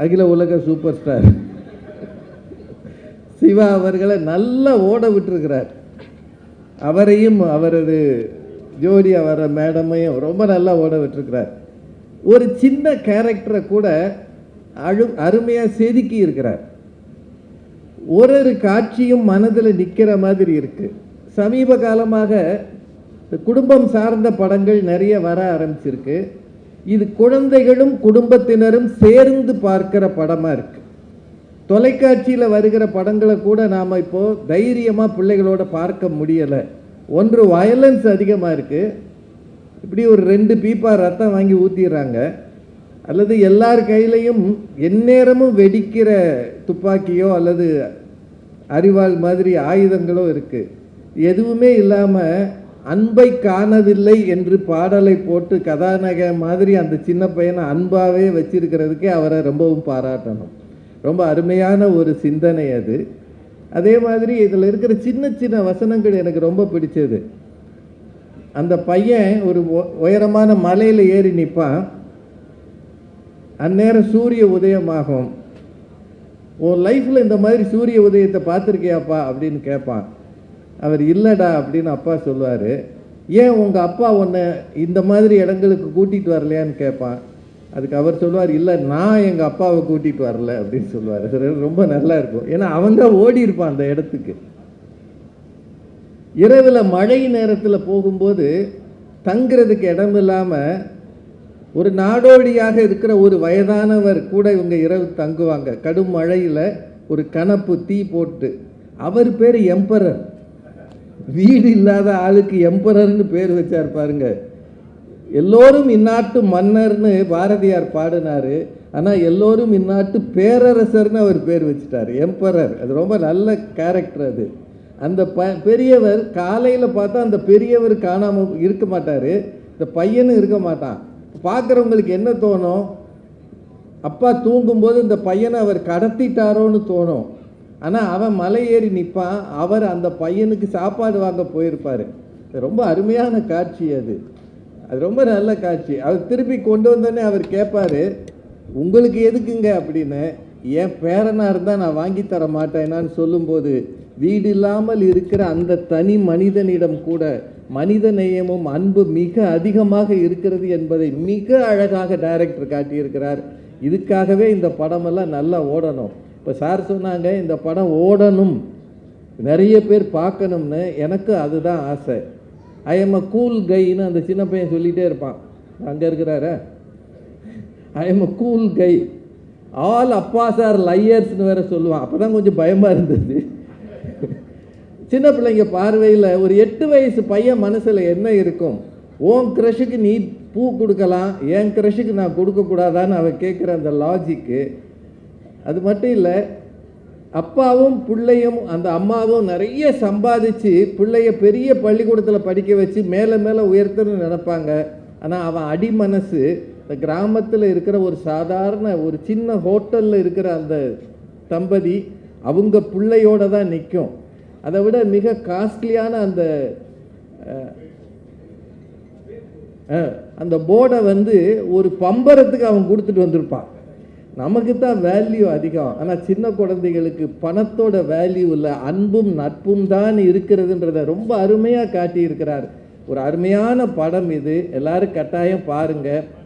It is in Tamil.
அகில உலக சூப்பர் ஸ்டார் சிவா அவர்களை நல்லா ஓட விட்டுருக்கிறார். அவரையும் அவரது ஜோடி அவர மேடமையும் ரொம்ப நல்லா ஓட விட்டுருக்கிறார். ஒரு சின்ன கேரக்டரை கூட அருமையாக செதுக்கி இருக்கிறார். ஒரு காட்சியும் மனதில் நிற்கிற மாதிரி இருக்கு. சமீப காலமாக குடும்பம் சார்ந்த படங்கள் நிறைய வர ஆரம்பிச்சிருக்கு. இது குழந்தைகளும் குடும்பத்தினரும் சேர்ந்து பார்க்கிற படமாக இருக்கு. தொலைக்காட்சியில் வருகிற படங்களை கூட நாம் இப்போ தைரியமாக பிள்ளைகளோட பார்க்க முடியலை. ஒன்று வயலன்ஸ் அதிகமாக இருக்குது. இப்படி ஒரு 2 பீப்பா ரத்தம் வாங்கி ஊற்றிடுறாங்க. அல்லது எல்லார் கையிலையும் எந்நேரமும் வெடிக்கிற துப்பாக்கியோ அல்லது அரிவாள் மாதிரி ஆயுதங்களோ இருக்குது. எதுவுமே இல்லாமல் அன்பை காணவில்லை என்று பாடலை போட்டு கதாநாயகன் மாதிரி அந்த சின்ன பையனை அன்பாகவே வச்சிருக்கிறதுக்கே அவரை ரொம்பவும் பாராட்டணும். ரொம்ப அருமையான ஒரு சிந்தனை அது. அதே மாதிரி இதில் இருக்கிற சின்ன சின்ன வசனங்கள் எனக்கு ரொம்ப பிடிச்சது. அந்த பையன் ஒரு உயரமான மலையில் ஏறி நிற்பான். அந்நேரம் சூரிய உதயமாகும். உன் லைஃப்பில் இந்த மாதிரி சூரிய உதயத்தை பார்த்துருக்கியாப்பா அப்படின்னு கேட்பான். அவர் இல்லைடா அப்படின்னு அப்பா சொல்லுவார். ஏன் உங்கள் அப்பா உன்னை இந்த மாதிரி இடங்களுக்கு கூட்டிகிட்டு வரலையான்னு கேட்பான். அதுக்கு அவர் சொல்லுவார், இல்லை நான் எங்கள் அப்பாவை கூட்டிகிட்டு வரல அப்படின்னு சொல்லுவார். ரொம்ப நல்லா இருக்கும். ஏன்னா அவங்க ஓடி இருப்பான் அந்த இடத்துக்கு. இரவில் மழை நேரத்தில் போகும்போது தங்குறதுக்கு இடம் இல்லாமல் ஒரு நாடோடியாக இருக்கிற ஒரு வயதானவர் கூட இவங்க இரவு தங்குவாங்க. கடும் மழையில் ஒரு கணப்பு தீ போட்டு. அவர் பேர் எம்பரர். வீடு இல்லாத ஆளுக்கு எம்பரர்னு பேர் வச்சார் பாருங்க. எல்லோரும் இந்நாட்டு மன்னர்னு பாரதியார் பாடினார். ஆனால் எல்லோரும் இந்நாட்டு பேரரசர்னு அவர் பேர் வச்சுட்டார், எம்பரர். அது ரொம்ப நல்ல கேரக்டர் அது. அந்த பெரியவர் காலையில் பார்த்தா அந்த பெரியவர் காணாமல் இருக்க மாட்டார், இந்த பையனும் இருக்க மாட்டான். பார்க்குறவங்களுக்கு என்ன தோணும்? அப்பா தூங்கும்போது இந்த பையனை அவர் கடத்திட்டாரோன்னு தோணும். ஆனால் அவன் மலை ஏறி நிற்பான். அவர் அந்த பையனுக்கு சாப்பாடு வாங்க போயிருப்பார். ரொம்ப அருமையான காட்சி அது. அது ரொம்ப நல்ல காட்சி. அவர் திருப்பி கொண்டு வந்தோடனே அவர் கேட்பார், உங்களுக்கு எதுக்குங்க அப்படின்னு. என் பேரனாக இருந்தால் நான் வாங்கி தர மாட்டேனான்னு சொல்லும்போது வீடு இல்லாமல் இருக்கிற அந்த தனி மனிதனிடம் கூட மனித நேயமும் அன்பு மிக அதிகமாக இருக்கிறது என்பதை மிக அழகாக டைரக்டர் காட்டியிருக்கிறார். இதுக்காகவே இந்த படமெல்லாம் நல்லா ஓடணும். இப்போ சார் சொன்னாங்க இந்த படம் ஓடணும், நிறைய பேர் பார்க்கணும்னு. எனக்கு அதுதான் ஆசை. ஐ எம் அ கூல் கைன்னு அந்த சின்ன பையன் சொல்லிகிட்டே இருப்பான். அங்கே இருக்கிறார, I am a cool guy, all அப்பாஸ் ஆர் லையர்ஸ்னு வேற சொல்லுவான். அப்போ தான் கொஞ்சம் பயமாக இருந்தது. சின்ன பிள்ளைங்க பார்வையில் ஒரு 8 வயசு பையன் மனசில் என்ன இருக்கும்? உன் க்ரஷுக்கு நீ பூ கொடுக்கலாம், என் க்ரஷுக்கு நான் கொடுக்கக்கூடாதான்னு அவன் கேட்குற அந்த லாஜிக்கு. அது மட்டும் இல்லை, அப்பாவும் பிள்ளையும் அந்த அம்மாவும் நிறைய சம்பாதிச்சு பிள்ளைய பெரிய பள்ளிக்கூடத்தில் படிக்க வச்சு மேலே மேலே உயர்த்தணும்னு நினைப்பாங்க. ஆனால் அவன் அடி மனசு இந்த கிராமத்தில் இருக்கிற ஒரு சாதாரண ஒரு சின்ன ஹோட்டலில் இருக்கிற அந்த தம்பதி அவங்க பிள்ளையோடு தான் நிற்கும். அதை விட மிக காஸ்ட்லியான அந்த போர்டை ஒரு பம்பரத்துக்கு அவன் கொடுத்துட்டு வந்திருப்பான். நமக்கு தான் வேல்யூ அதிகம். ஆனால் சின்ன குழந்தைகளுக்கு பணத்தோட வேல்யூ இல்லை, அன்பும் நட்பும் தான் இருக்கிறதுன்றதை ரொம்ப அருமையாக காட்டியிருக்கிறார். ஒரு அருமையான படம் இது. எல்லாரும் கட்டாயம் பாருங்கள்.